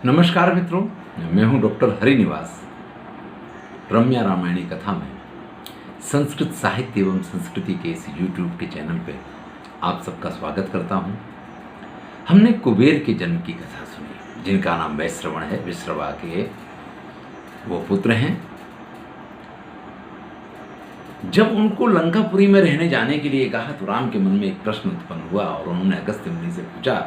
नमस्कार मित्रों, मैं हूं डॉक्टर हरिनिवास। रम्या रामायणी कथा में संस्कृत साहित्य एवं संस्कृति के इस YouTube के चैनल पे आप सबका स्वागत करता हूं। हमने कुबेर के जन्म की कथा सुनी, जिनका नाम वैश्रवण है। विश्रवा के वो पुत्र हैं। जब उनको लंकापुरी में रहने जाने के लिए कहा तो राम के मन में एक प्रश्न उत्पन्न हुआ और उन्होंने अगस्त्य मुनि से पूछा,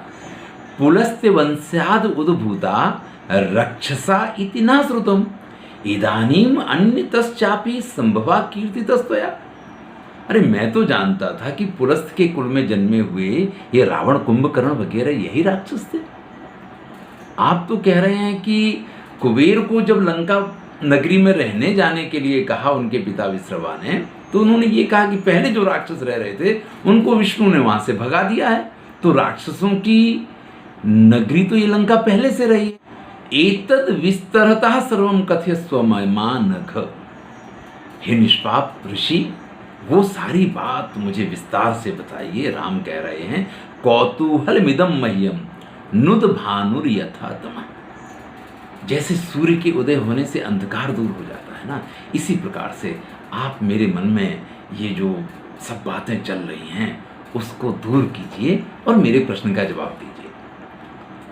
पुलस्त्य वंश्याद उद्भूता रक्षसा इति न श्रुतम इदानीम अन्यतश्चापि संभवा कीर्तितस्त्वया। अरे मैं तो जानता था कि पुलस्त्य के कुल में जन्मे हुए ये रावण, कुंभकर्ण वगैरह यही राक्षस थे। आप तो कह रहे हैं कि कुबेर को जब लंका नगरी में रहने जाने के लिए कहा उनके पिता विश्रवा ने, तो उन्होंने ये कहा कि पहले जो राक्षस रह रहे थे उनको विष्णु ने वहां से भगा दिया है, तो राक्षसों की नगरी तो ये लंका पहले से रही है। एतद विस्तरतः सर्वम कथयस्व मानघ। हे निष्पाप ऋषि, वो सारी बात मुझे विस्तार से बताइए। राम कह रहे हैं, कौतूहलमिदं मह्यम नुद भानुर यथा तमः। जैसे सूर्य के उदय होने से अंधकार दूर हो जाता है ना, इसी प्रकार से आप मेरे मन में ये जो सब बातें चल रही हैं उसको दूर कीजिए और मेरे प्रश्न का जवाब दीजिए।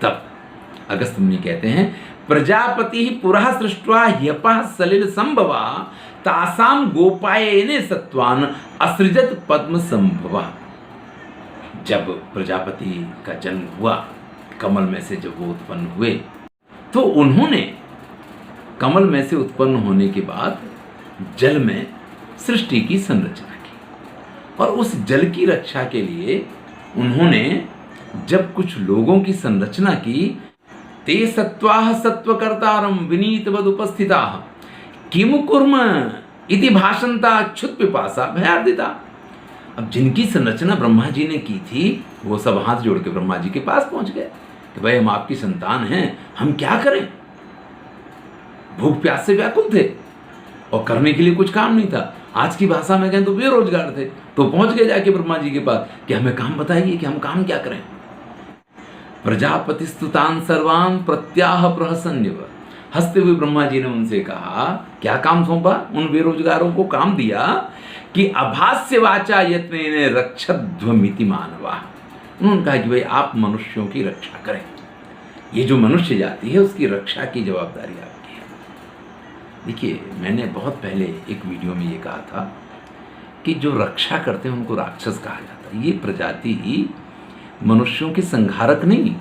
तब अगस्त्य मुनि कहते हैं, प्रजापति पुरः सृष्ट्वा ह्यपः सलिल संभवा तासाम गोपायने सत्वान असृजत पद्म संभवा। जब प्रजापति का जन्म हुआ, कमल में से जब वो उत्पन्न हुए, तो उन्होंने कमल में से उत्पन्न होने के बाद जल में सृष्टि की संरचना की और उस जल की रक्षा के लिए उन्होंने जब कुछ लोगों की संरचना की, ते सत्वाः सत्वकर्तारं विनीतवद उपस्थिताः किमु कुर्म इति भाषन्ता क्षुत पिपासा भयार्दिता। अब जिनकी संरचना ब्रह्मा जी ने की थी, वो सब हाथ जोड़ के ब्रह्मा जी के पास पहुंच गए कि भाई हम आपकी संतान हैं, हम क्या करें। भूख प्यास से व्याकुल थे और करने के लिए कुछ काम नहीं था। आज की भाषा में कहें तो बेरोजगार थे, तो पहुंच गए जाके ब्रह्मा जी के पास कि हमें काम बताइए कि हम काम क्या करें। प्रजापतिस्तुतान सर्वान प्रत्याह प्रहसन्यव। हंसते हुए ब्रह्मा जी ने उनसे कहा, क्या काम सौंपा? उन बेरोजगारों को काम दिया कि अभास्य वाचा यत्नेन रक्षध्वमिति मानवा। उन्होंने कहा कि भाई आप मनुष्यों की रक्षा करें, ये जो मनुष्य जाति है उसकी रक्षा की जवाबदारी आपकी है। देखिए, मैंने बहुत पहले एक वीडियो में ये कहा था कि जो रक्षा करते हैं उनको राक्षस कहा जाता है। ये प्रजाति ही मनुष्यों के संहारक नहीं,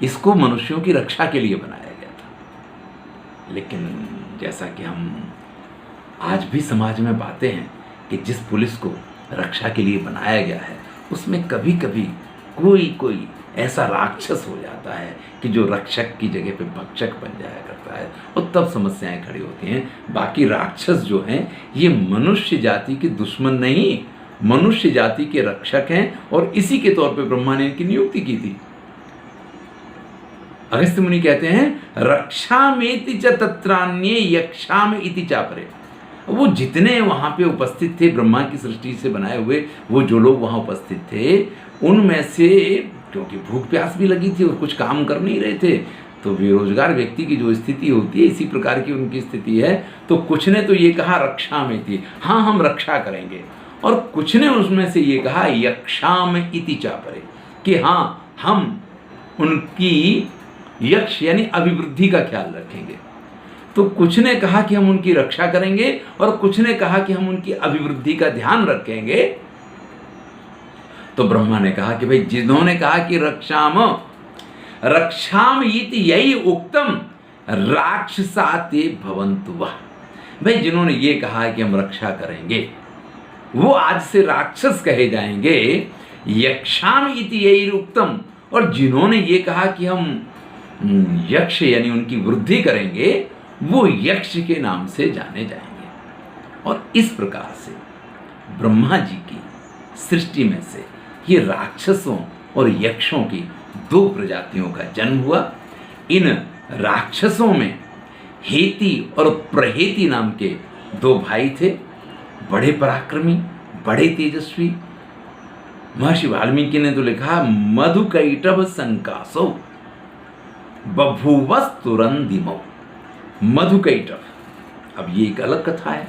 इसको मनुष्यों की रक्षा के लिए बनाया गया था। लेकिन जैसा कि हम आज भी समाज में पाते हैं कि जिस पुलिस को रक्षा के लिए बनाया गया है उसमें कभी कभी कोई ऐसा राक्षस हो जाता है कि जो रक्षक की जगह पे भक्षक बन जाया करता है और तब समस्याएं खड़ी होती हैं। बाकी राक्षस जो हैं ये मनुष्य जाति के दुश्मन नहीं, मनुष्य जाति के रक्षक हैं और इसी के तौर पे ब्रह्मा ने इनकी नियुक्ति की थी। अगस्त्य मुनि कहते हैं, रक्षामेति च तत्रान्ये यक्षाम इति चापरे। वो जितने वहां पे उपस्थित थे, ब्रह्मा की सृष्टि से बनाए हुए वो जो लोग वहां उपस्थित थे, उनमें से क्योंकि भूख प्यास भी लगी थी और कुछ काम कर नहीं रहे थे, तो बेरोजगार व्यक्ति की जो स्थिति होती है इसी प्रकार की उनकी स्थिति है। तो कुछ ने तो ये कहा रक्षा में थी, हाँ हम रक्षा करेंगे, और कुछ ने उसमें से ये कहा यक्षाम इति चापरे कि हाँ हम उनकी यक्ष यानी अभिवृद्धि का ख्याल रखेंगे। तो कुछ ने कहा कि हम उनकी रक्षा करेंगे और कुछ ने कहा कि हम उनकी अभिवृद्धि का ध्यान रखेंगे। तो ब्रह्मा ने कहा कि भाई जिन्होंने कहा कि रक्षाम इति यही उक्तम राक्षसाते भवन्तु वः। भाई जिन्होंने ये कहा कि हम रक्षा करेंगे वो आज से राक्षस कहे जाएंगे। यक्षाम इति यही उक्तम, और जिन्होंने ये कहा कि हम यक्ष यानी उनकी वृद्धि करेंगे वो यक्ष के नाम से जाने जाएंगे। और इस प्रकार से ब्रह्मा जी की सृष्टि में से ये राक्षसों और यक्षों की दो प्रजातियों का जन्म हुआ। इन राक्षसों में हेति और प्रहेति नाम के दो भाई थे, बड़े पराक्रमी, बड़े तेजस्वी। महर्षि वाल्मीकि ने तो लिखा, मधुकैटभ संकासो। बभूवस्तुरंदिमौ मधुकैटभ। अब ये एक अलग कथा है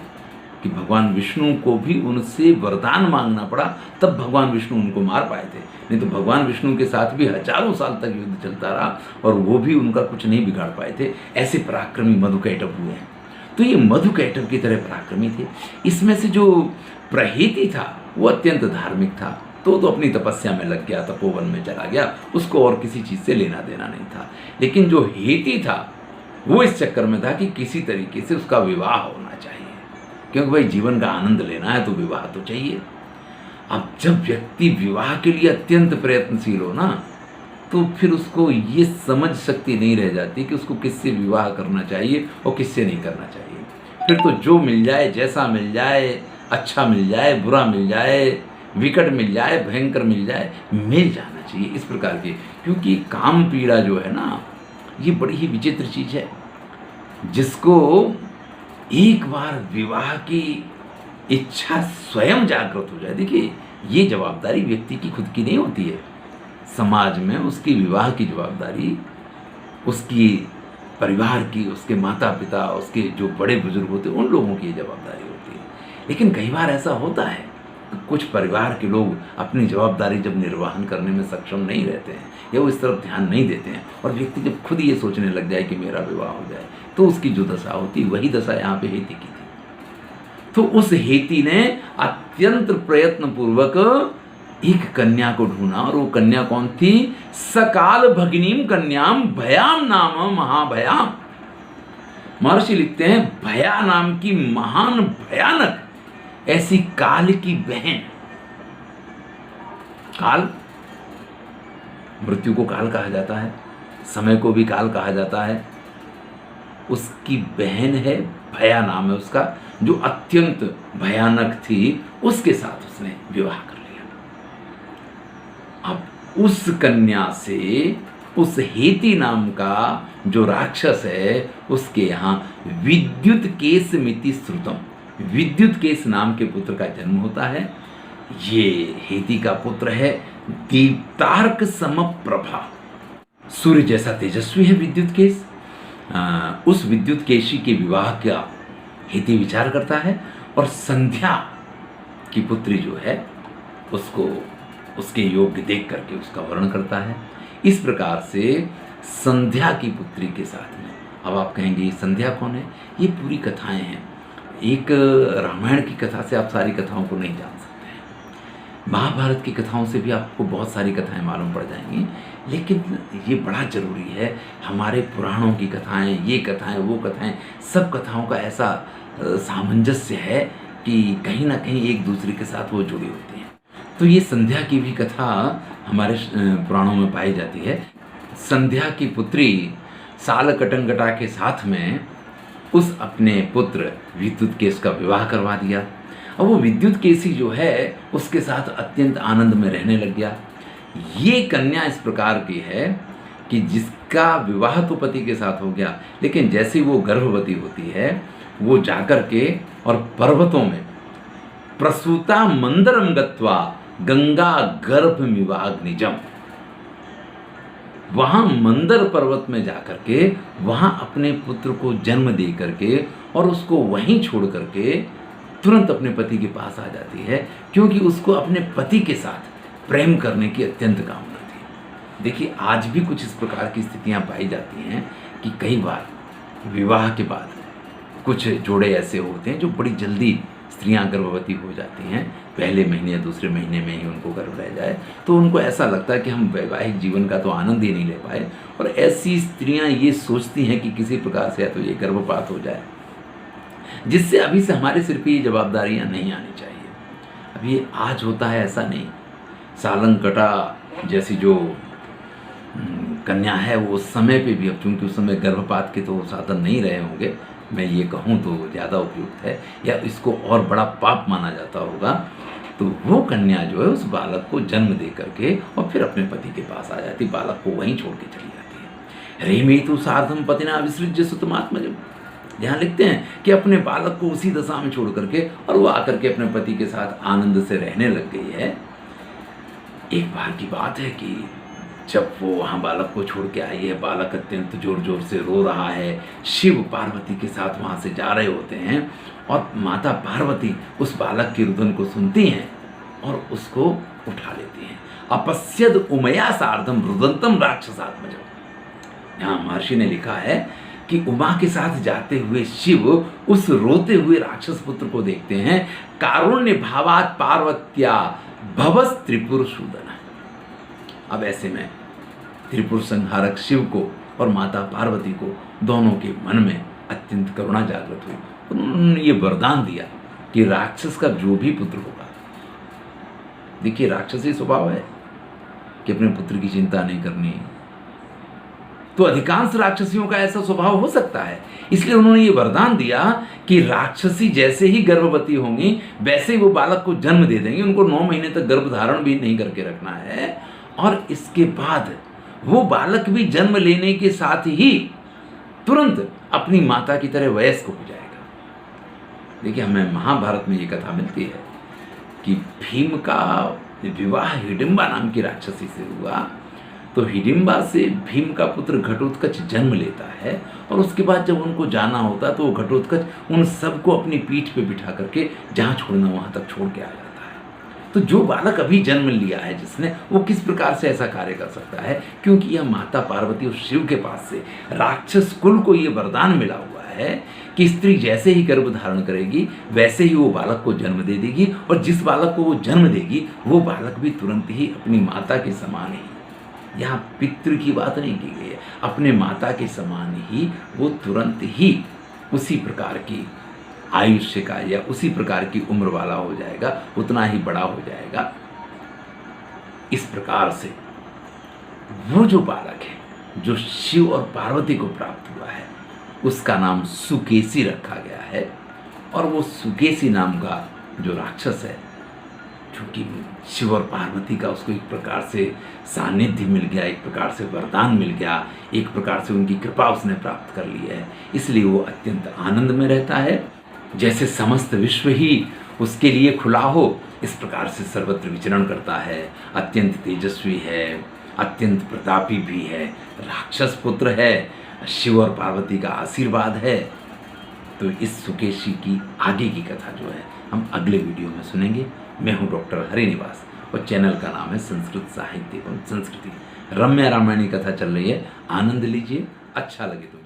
कि भगवान विष्णु को भी उनसे वरदान मांगना पड़ा, तब भगवान विष्णु उनको मार पाए थे। नहीं तो भगवान विष्णु के साथ भी हजारों साल तक युद्ध चलता रहा और वो भी उनका कुछ नहीं बिगाड़ पाए थे। ऐसे पराक्रमी मधुकैटभ हुए हैं। तो ये मधुकैटभ की तरह पराक्रमी थे। इसमें से जो प्रहेति था वो अत्यंत धार्मिक था, तो अपनी तपस्या में लग गया, तपोवन में चला गया, उसको और किसी चीज़ से लेना देना नहीं था। लेकिन जो हेति था वो इस चक्कर में था कि किसी तरीके से उसका विवाह होना चाहिए, क्योंकि भाई जीवन का आनंद लेना है तो विवाह तो चाहिए। अब जब व्यक्ति विवाह के लिए अत्यंत प्रयत्नशील हो ना, तो फिर उसको ये समझ शक्ति नहीं रह जाती कि उसको किससे विवाह करना चाहिए और किससे नहीं करना चाहिए। फिर तो जो मिल जाए, जैसा मिल जाए, अच्छा मिल जाए, बुरा मिल जाए, विकट मिल जाए, भयंकर मिल जाए, मिल जाना चाहिए इस प्रकार की। क्योंकि काम पीड़ा जो है ना, ये बड़ी ही विचित्र चीज़ है। जिसको एक बार विवाह की इच्छा स्वयं जागृत हो जाए, देखिए ये जवाबदारी व्यक्ति की खुद की नहीं होती है। समाज में उसकी विवाह की जवाबदारी उसकी परिवार की, उसके माता पिता, उसके जो बड़े बुजुर्ग होते हैं, उन लोगों की जवाबदारी होती है। लेकिन कई बार ऐसा होता है कि कुछ परिवार के लोग अपनी जवाबदारी जब निर्वहन करने में सक्षम नहीं रहते हैं या वो इस तरफ ध्यान नहीं देते हैं, और व्यक्ति जब खुद ये सोचने लग जाए कि मेरा विवाह हो जाए, तो उसकी जो दशा होती, वही दशा यहाँ पे हेति की थी। तो उस हेति ने अत्यंत प्रयत्न पूर्वक एक कन्या को ढूंढा, और वो कन्या कौन थी? सकाल भगिनीम कन्याम भयाम नाम महाभयाम। महर्षि लिखते हैं भया नाम की महान भयानक ऐसी काल की बहन। काल, मृत्यु को काल कहा जाता है, समय को भी काल कहा जाता है। उसकी बहन है, भया नाम है उसका, जो अत्यंत भयानक थी, उसके साथ उसने विवाह कर लिया। अब उस कन्या से उस हेति नाम का जो राक्षस है, उसके यहाँ विद्युत केस मिति श्रुतम, विद्युत केस नाम के पुत्र का जन्म होता है। ये हेति का पुत्र है, दीप्तार्क समप्रभा, सूर्य जैसा तेजस्वी है विद्युत केस। उस विद्युत केशी के विवाह का हेति विचार करता है, और संध्या की पुत्री जो है उसको उसके योग्य देख करके उसका वर्ण करता है। इस प्रकार से संध्या की पुत्री के साथ में, अब आप कहेंगे ये संध्या कौन है? ये पूरी कथाएं हैं। एक रामायण की कथा से आप सारी कथाओं को नहीं जान सकते हैं, महाभारत की कथाओं से भी आपको बहुत सारी कथाएं मालूम पड़ जाएंगी, लेकिन ये बड़ा जरूरी है हमारे पुराणों की कथाएं, ये कथाएं, वो कथाएं, सब कथाओं का ऐसा सामंजस्य है कि कहीं ना कहीं एक दूसरे के साथ वो जुड़ी होती हैं। तो ये संध्या की भी कथा हमारे पुराणों में पाई जाती है। संध्या की पुत्री सालकटंगटा के साथ में उस अपने पुत्र विद्युत केस का विवाह करवा दिया, और वो विद्युत केसी जो है उसके साथ अत्यंत आनंद में रहने लग गया। ये कन्या इस प्रकार की है कि जिसका विवाह तो पति के साथ हो गया, लेकिन जैसे वो गर्भवती होती है, वो जाकर के और पर्वतों में प्रसूता मंदरम गत्वा गंगा गर्भ मिवाग्निजम, वहां मंदर पर्वत में जाकर के वहां अपने पुत्र को जन्म दे करके और उसको वहीं छोड़ करके तुरंत अपने पति के पास आ जाती है, क्योंकि उसको अपने पति के साथ प्रेम करने की अत्यंत कामना थी। देखिए आज भी कुछ इस प्रकार की स्थितियां पाई जाती हैं कि कई बार विवाह के बाद कुछ जोड़े ऐसे होते हैं जो बड़ी जल्दी स्त्रियां गर्भवती हो जाती हैं, पहले महीने या दूसरे महीने में ही उनको गर्भ रह जाए, तो उनको ऐसा लगता है कि हम वैवाहिक जीवन का तो आनंद ही नहीं ले पाए, और ऐसी स्त्रियां ये सोचती हैं कि किसी प्रकार से या तो ये गर्भपात हो जाए, जिससे अभी से हमारे सिर पे ये जवाबदारियां नहीं आनी चाहिए। अब ये आज होता है ऐसा नहीं। सालंकटा जैसी जो कन्या है वो उस समय पे भी, अब चूंकि उस समय गर्भपात के तो साधन नहीं रहे होंगे, मैं ये कहूँ तो ज़्यादा उपयुक्त है, या इसको और बड़ा पाप माना जाता होगा, तो वो कन्या जो है उस बालक को जन्म दे करके और फिर अपने पति के पास आ जाती, बालक को वहीं छोड़ के चली जाती है। रेमी तो सार्धम पतिना विसृज्य सुतमात्मजम, यहाँ लिखते हैं कि अपने बालक को उसी दशा में छोड़ करके और वो आकर के अपने पति के साथ आनंद से रहने लग गई है। एक बार की बात है कि जब वो वहाँ बालक को छोड़ के आई है, बालक अत्यंत जोर जोर से रो रहा है, शिव पार्वती के साथ वहाँ से जा रहे होते हैं और माता पार्वती उस बालक की रुदन को सुनती हैं और उसको उठा लेती हैं। अपश्यद उमया सार्धम रुदंतम राक्षसात्मजम। यहाँ महर्षि ने लिखा है कि उमा के साथ जाते हुए शिव उस रोते हुए राक्षस पुत्र को देखते हैं। कारुण्य भावात पार्वत्या भवस त्रिपुर सूदन। अब ऐसे में त्रिपुर संहारक शिव को और माता पार्वती को दोनों के मन में अत्यंत करुणा जागृत हुई। उन्होंने ये वरदान दिया कि राक्षस का जो भी पुत्र होगा, देखिए राक्षसी स्वभाव है कि अपने पुत्र की चिंता नहीं करनी, तो अधिकांश राक्षसियों का ऐसा स्वभाव हो सकता है। इसलिए उन्होंने ये वरदान दिया कि राक्षसी जैसे ही गर्भवती होंगी वैसे ही वो बालक को जन्म दे देंगे। उनको 9 महीने तक गर्भ धारण भी नहीं करके रखना है और इसके बाद वो बालक भी जन्म लेने के साथ ही तुरंत अपनी माता की तरह वयस्क हो जाएगा। देखिए, हमें महाभारत में ये कथा मिलती है कि भीम का विवाह हिडिंबा नाम की राक्षसी से हुआ। तो हिडिंबा से भीम का पुत्र घटोत्कच जन्म लेता है और उसके बाद जब उनको जाना होता है तो वो घटोत्कच उन सबको अपनी पीठ पे बिठा करके जहाँ छोड़ना वहाँ तक छोड़ के आ जाता है। तो जो बालक अभी जन्म लिया है जिसने, वो किस प्रकार से ऐसा कार्य कर सकता है? क्योंकि यह माता पार्वती और शिव के पास से राक्षस कुल को ये वरदान मिला हुआ है कि स्त्री जैसे ही गर्भ धारण करेगी वैसे ही वो बालक को जन्म दे देगी और जिस बालक को वो जन्म देगी वो बालक भी तुरंत ही अपनी माता के समान ही, यहाँ पितृ की बात नहीं की गई है, अपने माता के समान ही वो तुरंत ही उसी प्रकार की आयुष्य का या उसी प्रकार की उम्र वाला हो जाएगा, उतना ही बड़ा हो जाएगा। इस प्रकार से वो जो बालक है जो शिव और पार्वती को प्राप्त हुआ है उसका नाम सुकेशी रखा गया है। और वो सुकेशी नाम का जो राक्षस है, चूँकि शिव और पार्वती का उसको एक प्रकार से सानिध्य मिल गया, एक प्रकार से वरदान मिल गया, एक प्रकार से उनकी कृपा उसने प्राप्त कर ली है, इसलिए वो अत्यंत आनंद में रहता है। जैसे समस्त विश्व ही उसके लिए खुला हो, इस प्रकार से सर्वत्र विचरण करता है। अत्यंत तेजस्वी है, अत्यंत प्रतापी भी है, राक्षस पुत्र है, शिव और पार्वती का आशीर्वाद है। तो इस सुकेशी की आगे की कथा जो है हम अगले वीडियो में सुनेंगे। मैं हूं डॉक्टर हरिनिवास और चैनल का नाम है संस्कृत साहित्य एवं संस्कृति। रम्या रामायणी कथा चल रही है, आनंद लीजिए, अच्छा लगे तो